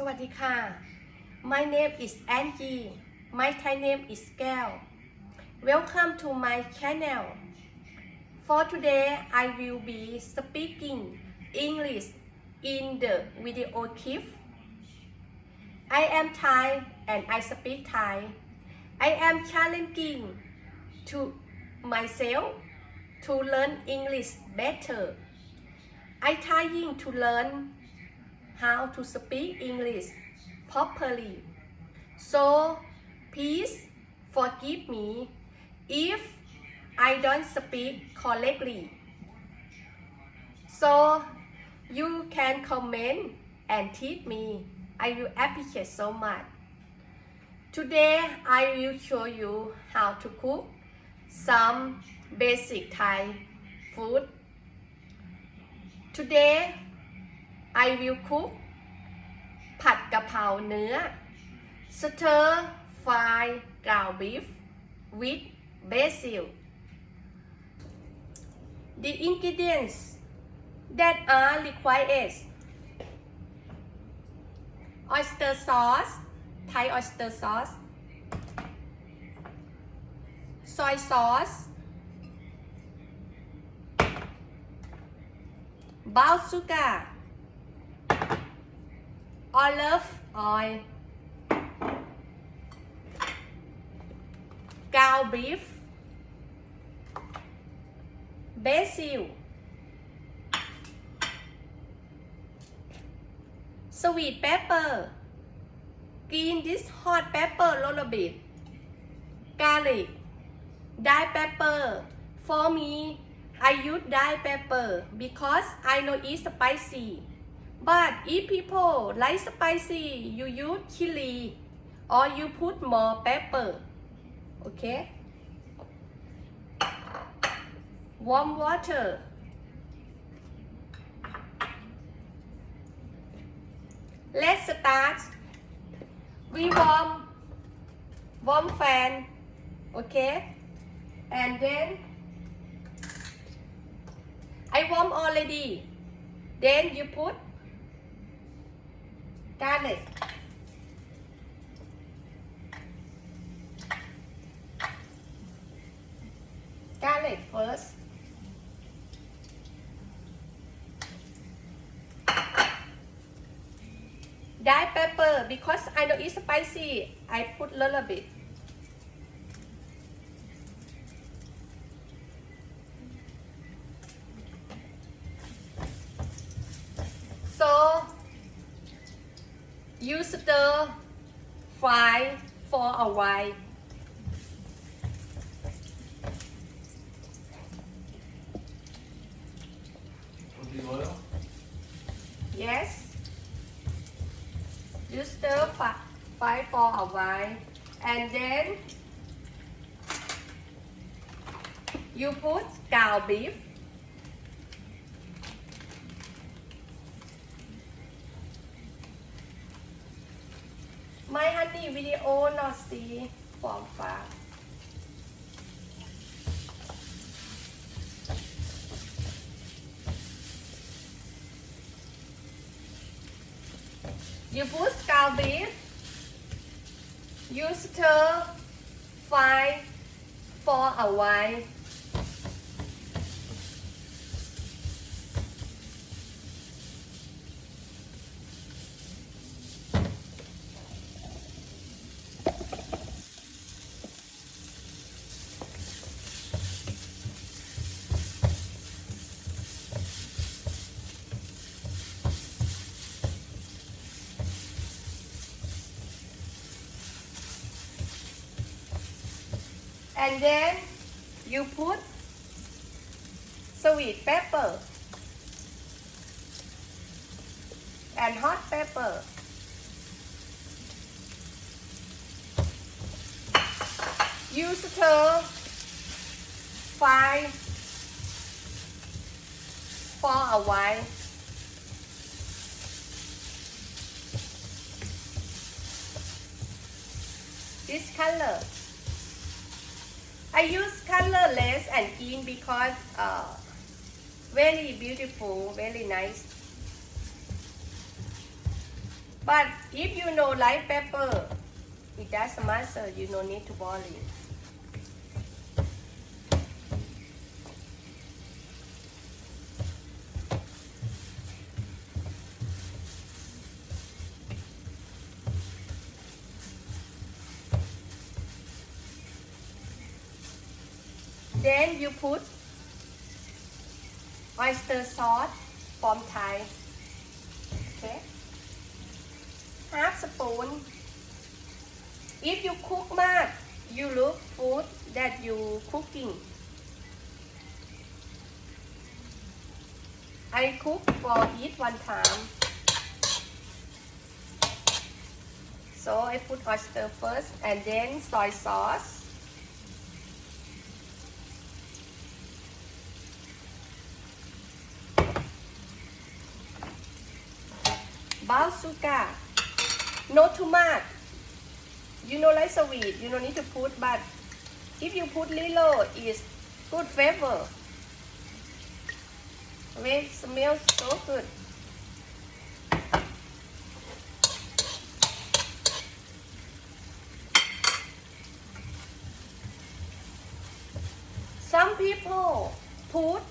สวัสดีค่ะ My name is Angie My Thai name is Gail Welcome to my channel For today I will be speaking English in the video clip I am Thai and I speak Thai I am challenging to myself to learn English better I trying to learn how to speak English properly. So please forgive me if I don't speak correctly. So you can comment and teach me. I will appreciate so much. Today I will show you how to cook some basic Thai food. Today I will cook ผัดกะเพราเนื้อ stir fry ground beef with basil The ingredients that are required oyster sauce Thai oyster sauce soy sauce brown sugar olive oil ground beef basil sweet pepper green this hot pepper little bit garlic dyed pepper for me I use dyed pepper because I know it's spicy But if people like spicy, you use chili or you put more pepper. Okay? Warm water. Let's start. We warm fan. Okay? And then I warm already. Then you put garlic first dyed pepper because I know it's spicy I put a little bit so you stir fry for a while. Olive oil? Yes. You stir fry for a while and then you put ground beef. My honey video not see from far. You put ground beef. You stir fry for a while. And then you put sweet pepper and hot pepper. You stir fry for a while. This color. I use colorless and green because very beautiful, very nice. But if you know like pepper, it doesn't matter. You no need to worry. Then you put oyster sauce from Thai. Okay. Half spoon. If you cook much, you look food that you cooking. I cook for eat one time. So I put oyster first and then soy sauce. Basil, not too much. You know like sweet, you don't need to put, but if you put little, it's good flavor. It smells so good. Some people put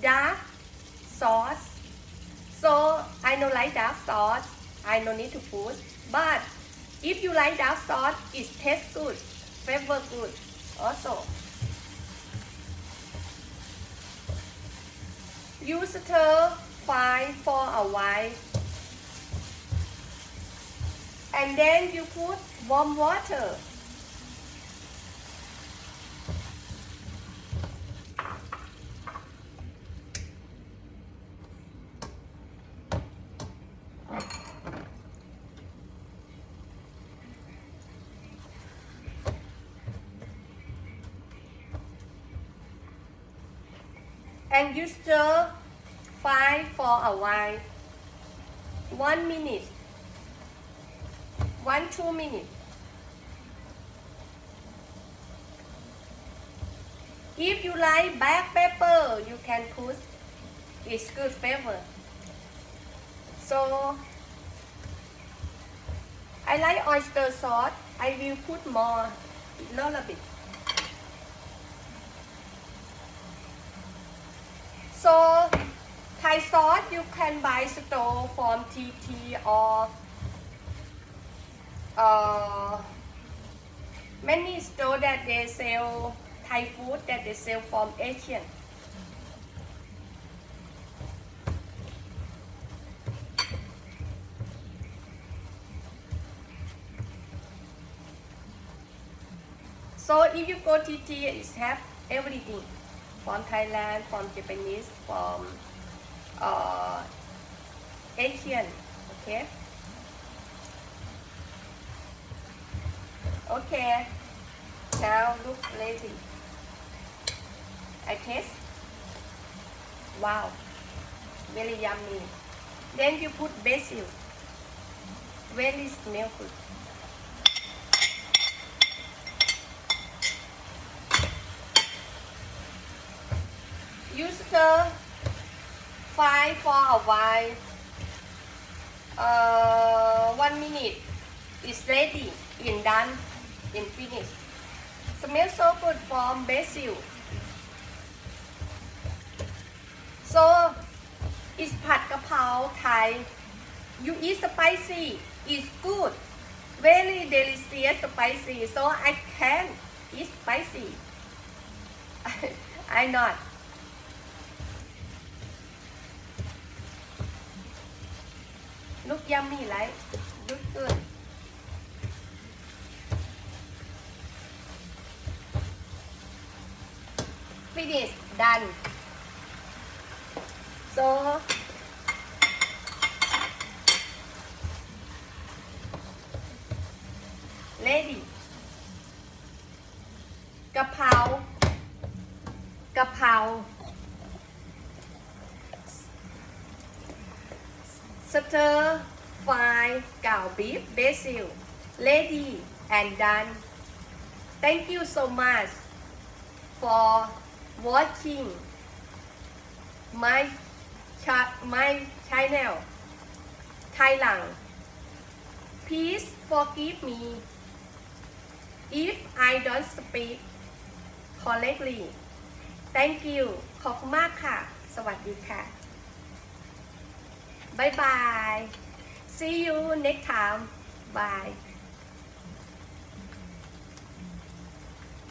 dark sauce. So I don't like dark sauce. I don't need to put. But if you like dark sauce, it tastes good, flavor good also. You stir fry for a while. And then you put warm water. And you stir fry for a while. 1 minute. 1-2 minutes. If you like black pepper, you can put. It's good flavor. So I like oyster sauce. I will put more, a little bit. So Thai sauce you can buy store from TT or many store that they sell Thai food that they sell from Asian. So if you go TT, it have everything. From Thailand, from Japanese, from Asian, okay? Okay, now look ready. I taste. Wow, very yummy. Then you put basil. Very smell good. You stir fry for a while. 1 minute. It's ready. In done. In finished. Smells so good from basil. So it's ผัดกะเพรา Thai. You eat spicy. It's good. Very delicious spicy. So I can eat spicy. I not. Look yummy, right? Look good. Finish, done. So ready. กะเพรา stir fry เก่า beef basil ready and done. Thank you so much for watching my channel Thai Lang Please forgive me if I don't speak correctly Thank you ขอบคุณมากค่ะ สวัสดีค่ะ บ๊ายบาย See you next time Bye